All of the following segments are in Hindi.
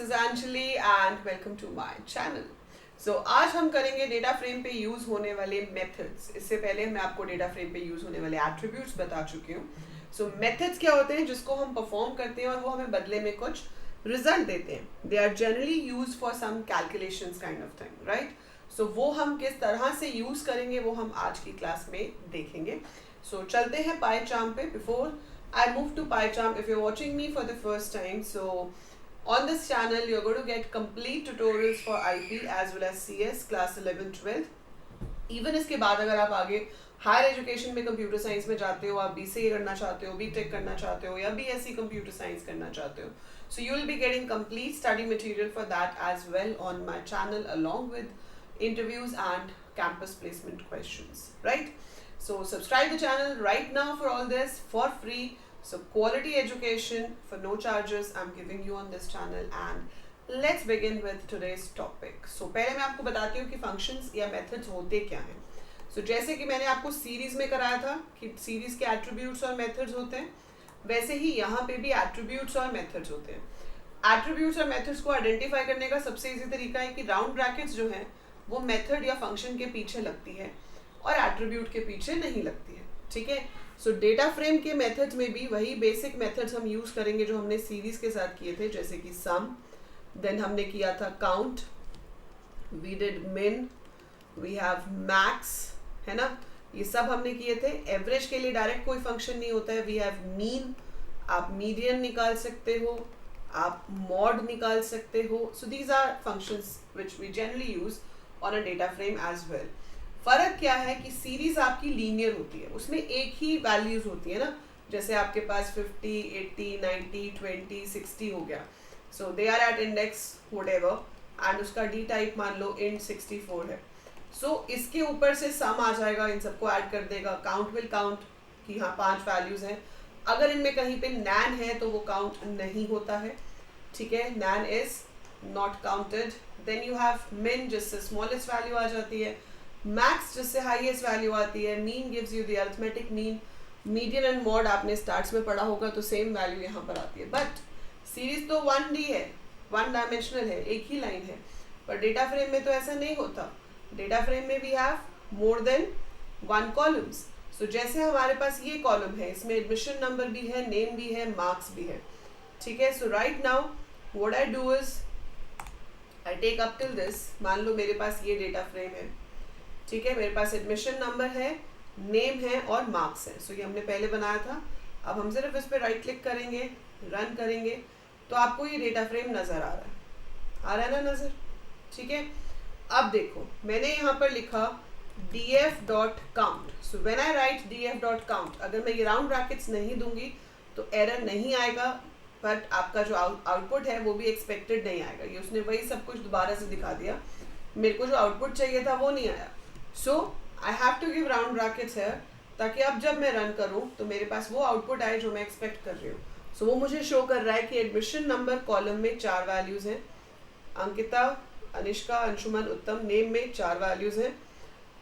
is Anjali and welcome to my channel. So आज हम करेंगे डेटा फ्रेम पे यूज होने वाले मेथड्स. इससे पहले मैं आपको डेटा फ्रेम पे यूज होने वाले एट्रीब्यूट्स बता चुकी हूँ. सो मेथड्स क्या होते हैं जिसको हम परफॉर्म करते हैं और वो हमें बदले में कुछ रिजल्ट देते हैं. They are generally use for some calculations kind of thing, right. So वो हम किस तरह से यूज करेंगे वो हम आज की क्लास में देखेंगे. सो चलते हैं PyCharm पे. Before I move to PyCharm, if you're watching me for the first time, so on this channel you're going to get complete tutorials for IP as well as CS class 11 12. Even इसके बाद अगर आप आगे हायर एजुकेशन में कंप्यूटर साइंस में जाते हो, आप BCA करना चाहते हो, BTech करना चाहते हो या BSc कंप्यूटर साइंस करना चाहते हो, so you will be getting complete study material for that as well on my channel along with interviews and campus placement questions, right? So subscribe the channel right now for all this for free. So quality education for no charges I'm giving you on this channel, and let's begin with today's topic. So पहले मैं आपको बताती हूँ कि functions या methods होते क्या हैं. So जैसे कि मैंने आपको सीरीज में कराया था कि सीरीज के attributes और methods होते हैं, वैसे ही यहाँ पे भी attributes और methods होते हैं. Attributes और methods को identify करने का सबसे इजी तरीका है कि round brackets जो है वो method या function के पीछे लगती है और एट्रीब्यूट के पीछे नहीं लगती है, ठीक है. सो डेटा फ्रेम के मेथड्स में भी वही बेसिक मेथड्स हम यूज करेंगे जो हमने सीरीज के साथ किए थे, जैसे कि सम, देन हमने किया था काउंट, वी डिड मिन, वी हैव मैक्स, है ना, ये सब हमने किए थे. एवरेज के लिए डायरेक्ट कोई फंक्शन नहीं होता है. वी हैव मीन, आप मीडियन निकाल सकते हो, आप मॉड निकाल सकते हो. So these are functions which we generally use on a data frame as well. फर्क क्या है कि सीरीज आपकी लीनियर होती है, उसमें एक ही वैल्यूज होती है ना. जैसे आपके पास 50, 80, 90, 20, 60 हो गया. So they are at index whatever and उसका डी टाइप मान लो int 64 है. सो इसके ऊपर से सम आ जाएगा, इन सबको ऐड कर देगा. काउंट विल काउंट कि हाँ 5 वैल्यूज हैं. अगर इनमें कहीं पे नैन है तो वो काउंट नहीं होता है, ठीक है. NaN is not counted. Then you have min जिससे स्मॉलेस्ट वैल्यू आ जाती है, मैक्स जिससे हाईएस्ट वैल्यू आती है, mean gives you the arithmetic mean, median and mod आपने स्टार्ट्स में पढ़ा होगा तो सेम वैल्यू यहाँ पर आती है. बट सीरीज तो 1D है, 1 डायमेंशनल है, एक ही लाइन है. पर डेटा फ्रेम में तो ऐसा नहीं होता. डेटा फ्रेम में we have more than 1 columns. So जैसे हमारे पास ये कॉलम है, इसमें एडमिशन नंबर भी है, नेम भी है, मार्क्स भी है, ठीक है. So right now what I do is I take up till this. मान लो मेरे पास ये डेटा फ्रेम है, ठीक है. मेरे पास एडमिशन नंबर है, नेम है और मार्क्स है. सो ये हमने पहले बनाया था. अब हम सिर्फ इस पर राइट क्लिक करेंगे, रन करेंगे तो आपको ये डेटा फ्रेम नज़र आ रहा है ना नज़र, ठीक है. अब देखो मैंने यहाँ पर लिखा df.count. So when I right df.count, अगर मैं ये राउंड ब्रैकेट्स नहीं दूंगी तो एरर नहीं आएगा, बट आपका जो आउटपुट है वो भी एक्सपेक्टेड नहीं आएगा. ये उसने वही सब कुछ दोबारा से दिखा दिया. मेरे को जो आउटपुट चाहिए था वो नहीं आया. So I have to give round brackets है ताकि अब जब मैं रन करूं तो मेरे पास वो आउटपुट आए जो मैं एक्सपेक्ट कर रही हूँ. सो वो मुझे शो कर रहा है कि एडमिशन नंबर कॉलम में 4 वैल्यूज हैं, अंकिता, अनिष्का, अंशुमन, उत्तम, नेम में 4 वैल्यूज हैं,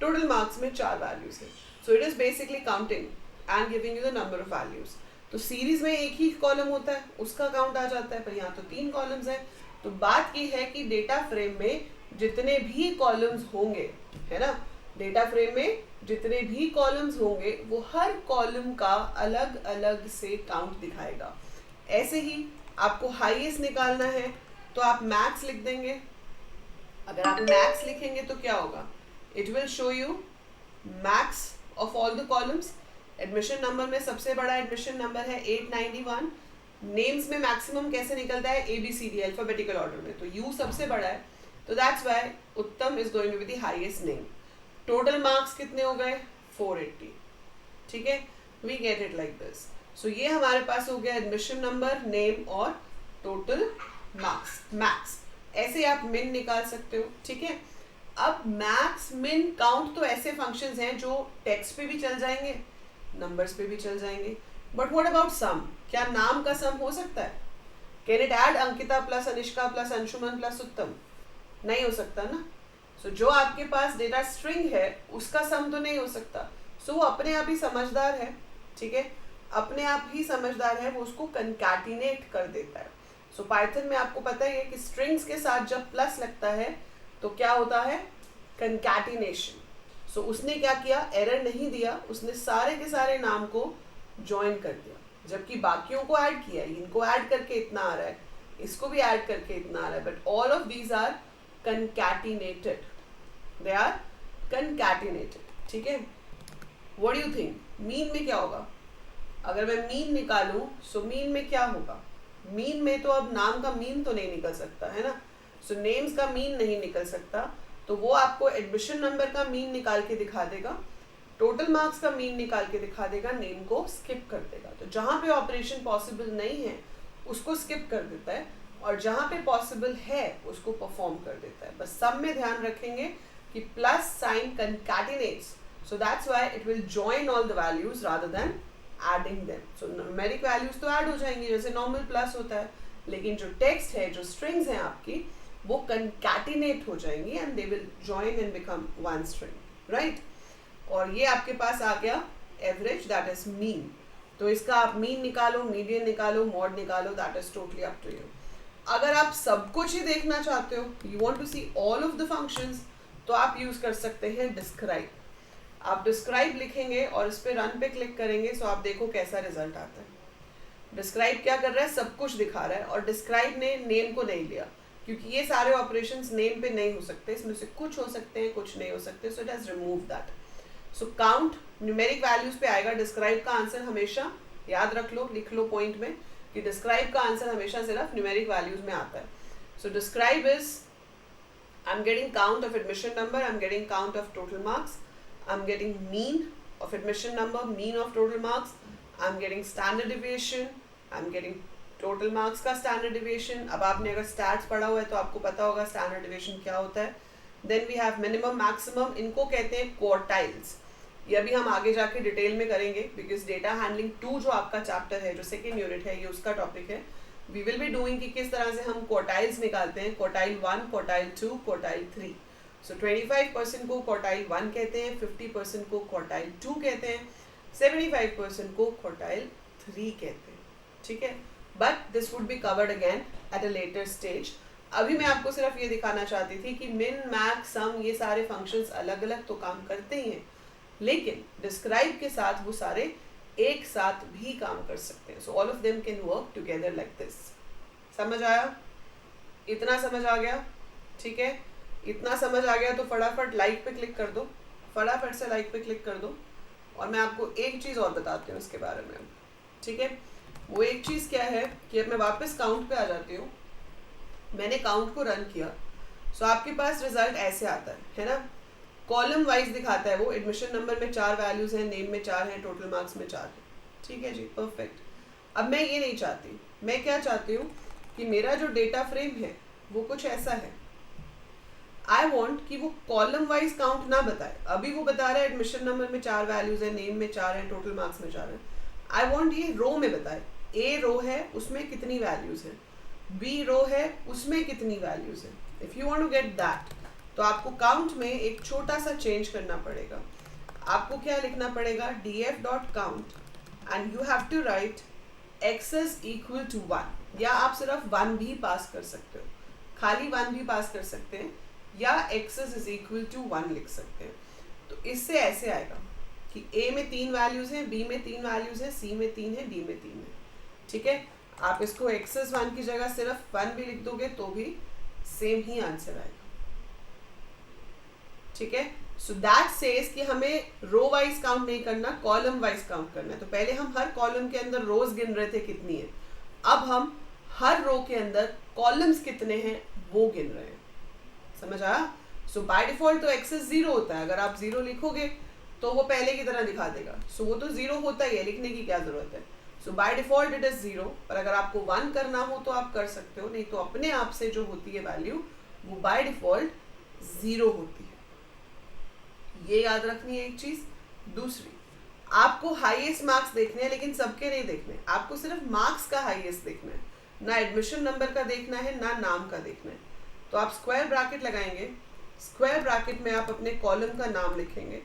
टोटल मार्क्स में 4 वैल्यूज हैं. So it is basically counting and giving you the number of values. तो सीरीज में एक ही कॉलम होता है, उसका काउंट आ जाता है, पर यहाँ तो 3 कॉलम्स हैं. तो बात की है कि डेटा फ्रेम में जितने भी कॉलम्स होंगे, है ना, डेटा फ्रेम में जितने भी कॉलम्स होंगे वो हर कॉलम का अलग अलग से काउंट दिखाएगा. ऐसे ही आपको हाईएस्ट निकालना है तो आप मैक्स लिख देंगे. अगर आप मैक्स लिखेंगे तो क्या होगा, it will show you max of all the columns. Admission number में सबसे बड़ा एडमिशन नंबर है 891. नेम्स में मैक्सिमम कैसे निकलता है, ABCD अल्फाबेटिकल ऑर्डर में, तो U सबसे बड़ा है, तो that's why Uttam is going to be the highest name. Total marks कितने हो गए, 480, ठीक है. We get it like this. So ये हमारे पास हो गया एडमिशन नंबर, नेम और टोटल मार्क्स, मैक्स. ऐसे आप मिन निकाल सकते हो, ठीक है. अब मैक्स, मिन, काउंट तो ऐसे फंक्शंस हैं जो टेक्स्ट पे भी चल जाएंगे, नंबर्स पे भी चल जाएंगे. बट व्हाट अबाउट सम, क्या नाम का सम हो सकता है? Can it add Ankita plus Anishka plus Anshuman plus उत्तम? नहीं हो सकता ना. सो जो आपके पास डेटा स्ट्रिंग है उसका सम तो नहीं हो सकता. सो वो अपने आप ही समझदार है, ठीक है, अपने आप ही समझदार है, वो उसको कंकैटिनेट कर देता है. सो पाइथन में आपको पता ही है कि स्ट्रिंग्स के साथ जब प्लस लगता है तो क्या होता है, कंकैटिनेशन। सो उसने क्या किया, एरर नहीं दिया, उसने सारे के सारे नाम को ज्वाइन कर दिया, जबकि बाकियों को ऐड किया, इनको ऐड करके इतना आ रहा है, इसको भी ऐड करके इतना आ रहा है, but all of these are concatenated, they are concatenated, ठीक है। What do you think, mean में क्या होगा? अगर मैं मीन निकालूं, सो मीन में क्या होगा? मीन में तो अब नाम का मीन तो नहीं निकल सकता है ना, सो नेम्स का मीन नहीं निकल सकता, तो वो आपको एडमिशन नंबर का मीन निकाल के दिखा देगा, टोटल मार्क्स का मीन निकाल के दिखा देगा, नेम को स्किप कर देगा। तो जहाँ पे ऑपरेशन पॉसिबल नहीं है उसको स्किप कर देता है, और जहाँ पे पॉसिबल है उसको परफॉर्म कर देता है। बस सब में ध्यान रखेंगे कि plus sign concatenates, so that's why it will join all the values rather than adding them. So numeric values तो ऐड हो जाएंगी जैसे नॉर्मल प्लस होता है, लेकिन जो टेक्स्ट है, जो स्ट्रिंग्स हैं आपकी, वो कंकैटिनेट हो जाएंगी and they will join and become one string, right. और ये आपके पास आ गया एवरेज, दैट इज मीन। तो इसका आप मीन निकालो, मीडियन निकालो, मॉड निकालो, that is totally up to you. अगर आप सब कुछ ही देखना चाहते हो, you want to see all of the functions, तो आप यूज कर सकते हैं डिस्क्राइब। आप डिस्क्राइब लिखेंगे और इस पे रन पे क्लिक करेंगे, सो आप देखो कैसा रिजल्ट आता है। डिस्क्राइब क्या कर रहा है, सब कुछ दिखा रहा है, और डिस्क्राइब ने नेम को नहीं लिया, क्योंकि ये सारे ऑपरेशंस नेम पे नहीं हो सकते, इसमें से कुछ हो सकते हैं, कुछ नहीं हो सकते, so it has remove that. So count numeric values पे आएगा, डिस्क्राइब का आंसर हमेशा याद रख लो, लिख लो पॉइंट में कि डिस्क्राइब का आंसर हमेशा सिर्फ न्यूमेरिक वैल्यूज में आता है। So describe is, I am getting count of admission number, I am getting count of total marks, I am getting mean of admission number, mean of total marks, I am getting standard deviation, I am getting total marks का standard deviation। अब आपने अगर stats पढ़ा हुआ है तो आपको पता होगा standard deviation क्या होता है। Then we have minimum maximum, इनको कहते हैं quartiles। ये अभी हम आगे जाके डिटेल में करेंगे, because data handling 2 जो आपका चैप्टर है, जो सेकेंड यूनिट है, ये उसका टॉपिक है। We will be doing कि किस तरह से हम quartiles निकालते हैं, quartile 1, quartile 2, quartile 3। सो 25% को क्वार्टाइल 1 कहते हैं, 50% को क्वार्टाइल 2 कहते हैं, 75% को क्वार्टाइल 3 कहते हैं, ठीक है। But this would be covered again at a later stage. अभी मैं आपको सिर्फ ये दिखाना चाहती थी कि मिन, मैक्स, सम, ये सारे फंक्शंस अलग अलग तो काम करते ही हैं, लेकिन डिस्क्राइब के साथ वो सारे एक साथ भी काम कर सकते हैं। So all of them can work together like this. समझ आया? इतना समझ आ गया? ठीक है, इतना समझ आ गया तो फटाफट लाइक पे क्लिक कर दो, फटाफट से लाइक पे क्लिक कर दो। और मैं आपको एक चीज़ और बताती हूँ इसके बारे में, ठीक है। वो एक चीज़ क्या है कि अब मैं वापस काउंट पे आ जाती हूँ, मैंने काउंट को रन किया, सो आपके पास रिजल्ट ऐसे आता है ना, कॉलम वाइज दिखाता है वो। एडमिशन नंबर में 4 वैल्यूज़ हैं, नेम में 4 हैं, टोटल मार्क्स में 4 है, ठीक है जी, परफेक्ट। अब मैं ये नहीं चाहती, मैं क्या चाहती हूँ कि मेरा जो डेटा फ्रेम है वो कुछ ऐसा है। आई वॉन्ट कि वो कॉलम वाइज काउंट ना बताए, अभी वो बता रहा है एडमिशन नंबर में 4 वैल्यूज है, नेम में 4 है, टोटल मार्क्स में 4 है। आई वॉन्ट ये रो में बताए, ए रो है उसमें कितनी वैल्यूज है, बी रो है उसमें कितनी वैल्यूज है। If you want to get that, तो आपको काउंट में एक छोटा सा चेंज करना पड़ेगा। आपको क्या लिखना पड़ेगा, df.count and you have to write x is equal to 1, या आप सिर्फ 1 भी पास कर सकते हो, खाली 1 भी पास कर सकते हैं, या x is equal to 1 लिख सकते हैं। तो इससे ऐसे आएगा कि a में 3 वैल्यूज हैं, b में 3 वैल्यूज हैं, c में 3 है, d में 3 है, ठीक है। आप इसको x is 1 की जगह सिर्फ 1 भी लिख दोगे तो भी सेम ही आंसर आएगा, ठीक है। सो दैट सेज कि हमें रो वाइज काउंट नहीं करना, कॉलम वाइज काउंट करना है। तो पहले हम हर कॉलम के अंदर रोज गिन रहे थे कितनी है, अब हम हर रो के अंदर कॉलम्स कितने हैं वो गिन रहे हैं। समझ आया? सो बाय डिफॉल्ट तो एक्सेस 0 होता है, अगर आप 0 लिखोगे तो वो पहले की तरह दिखा देगा। सो वो तो 0 होता ही है, लिखने की क्या जरूरत है। सो बाय डिफॉल्ट इट इज 0, पर अगर आपको 1 करना हो तो आप कर सकते हो, नहीं तो अपने आप से जो होती है वैल्यू वो बाय डिफॉल्ट 0 होती है। ये याद रखनी है एक चीज। दूसरी, आपको हाईएस्ट मार्क्स देखने हैं, लेकिन सबके नहीं देखने, आपको सिर्फ मार्क्स का हाईएस्ट देखना है, ना एडमिशन नंबर का देखना है, ना नाम का देखना है। तो आप स्क्वायर ब्रैकेट लगाएंगे, स्क्वायर ब्रैकेट में आप अपने कॉलम का नाम लिखेंगे।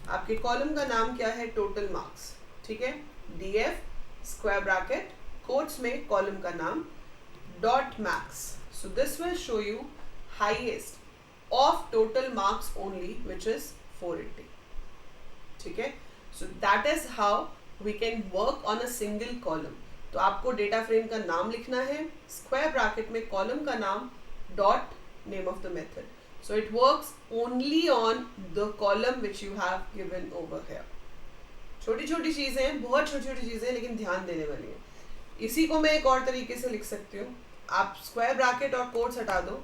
आपके कॉलम का नाम क्या है, टोटल मार्क्स, ठीक है। df स्क्वायर ब्रैकेट कोट्स में कॉलम का नाम dot max. So this will show you highest of total marks only, which is 480. ठीक है, so that is how we can work on a single column. तो आपको डेटा फ्रेम का नाम लिखना है, स्क्वायर ब्रैकेट में कॉलम का नाम, dot name of the method. So it works only on the column which you have given over here. छोटी छोटी चीजें हैं, बहुत छोटी छोटी चीजें, लेकिन ध्यान देने वाली है. इसी को मैं एक और तरीके से लिख सकती हूँ. आप स्क्वायर ब्रैकेट और कोट्स हटा दो,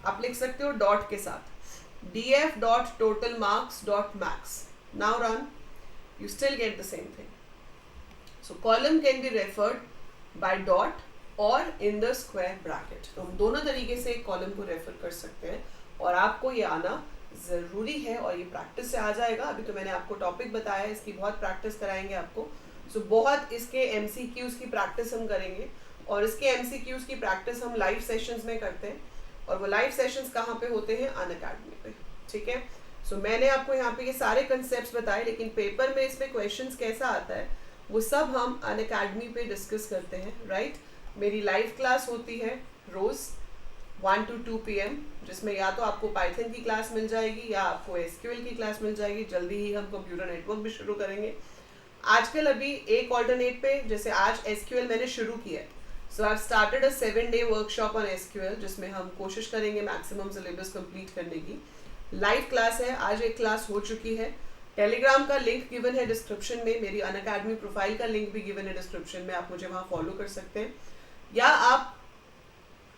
आप लिख सकते हो डॉट के साथ df dot total marks dot max. Now run, you still get the same thing. So column can be referred by dot or in the square bracket. तो हम दोनों तरीके से कॉलम को रेफर कर सकते हैं और आपको ये आना ज़रूरी है और ये प्रैक्टिस से आ जाएगा. अभी तो मैंने आपको टॉपिक बताया है, इसकी बहुत प्रैक्टिस कराएंगे आपको. सो बहुत इसके MCQs की प्रैक्टिस हम करेंगे और इसके MCQs की प्रैक्टिस हम लाइव सेशंस में करते हैं और वो लाइव सेशंस कहाँ पे होते हैं? अनअकैडमी पे. ठीक है, सो मैंने आपको यहाँ पे ये सारे कंसेप्ट्स बताए, लेकिन पेपर में इसमें क्वेश्चंस कैसा आता है वो सब हम अनअकैडमी पे डिस्कस करते हैं. राइट, मेरी लाइव क्लास होती है रोज़ 1 to 2 PM, जिसमें या तो आपको पाइथन की क्लास मिल जाएगी या आपको SQL की क्लास मिल जाएगी. जल्दी ही हम कंप्यूटर नेटवर्क भी शुरू करेंगे. आजकल अभी एक ऑल्टरनेट पे, जैसे आज SQL मैंने शुरू किया है, so I started a 7-day workshop on SQL, जिसमें हम कोशिश करेंगे मैक्सिमम सिलेबस कंप्लीट करने की. लाइव क्लास है, आज एक क्लास हो चुकी है. टेलीग्राम का लिंक गिवन है डिस्क्रिप्शन में, मेरी अनअकैडमी प्रोफाइल का लिंक भी गिवन है डिस्क्रिप्शन में, आप मुझे वहाँ फॉलो कर सकते हैं या आप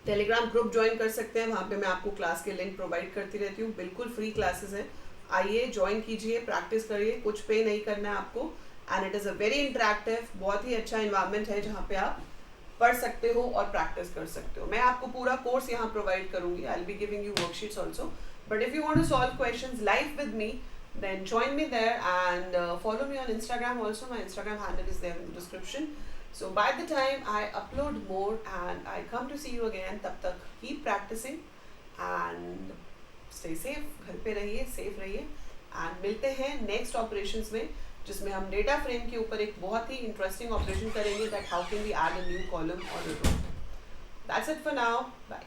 टेलीग्राम ग्रुप ज्वाइन कर सकते हैं. वहाँ पे मैं आपको क्लास के लिंक प्रोवाइड करती रहती हूँ. बिल्कुल फ्री क्लासेस हैं, आइए ज्वाइन कीजिए, प्रैक्टिस करिए, कुछ पे नहीं करना है आपको. And it is a very interactive, बहुत ही अच्छा इन्वायरमेंट है जहाँ पे आप पढ़ सकते हो और प्रैक्टिस कर सकते हो. मैं आपको पूरा कोर्स यहाँ प्रोवाइड करूँगी. I will be giving you worksheets also. But if you want to solve questions live with me, then join me there and follow me on Instagram also. My Instagram handle is there in the description. So by the time I upload more and I come to see you again, तब तक keep practicing and stay safe. घर पे रहिए, safe रहिए and मिलते हैं next operations में, जिसमें हम data frame के ऊपर एक बहुत ही interesting operation करेंगे, that how can we add a new column or a row. That's it for now. Bye.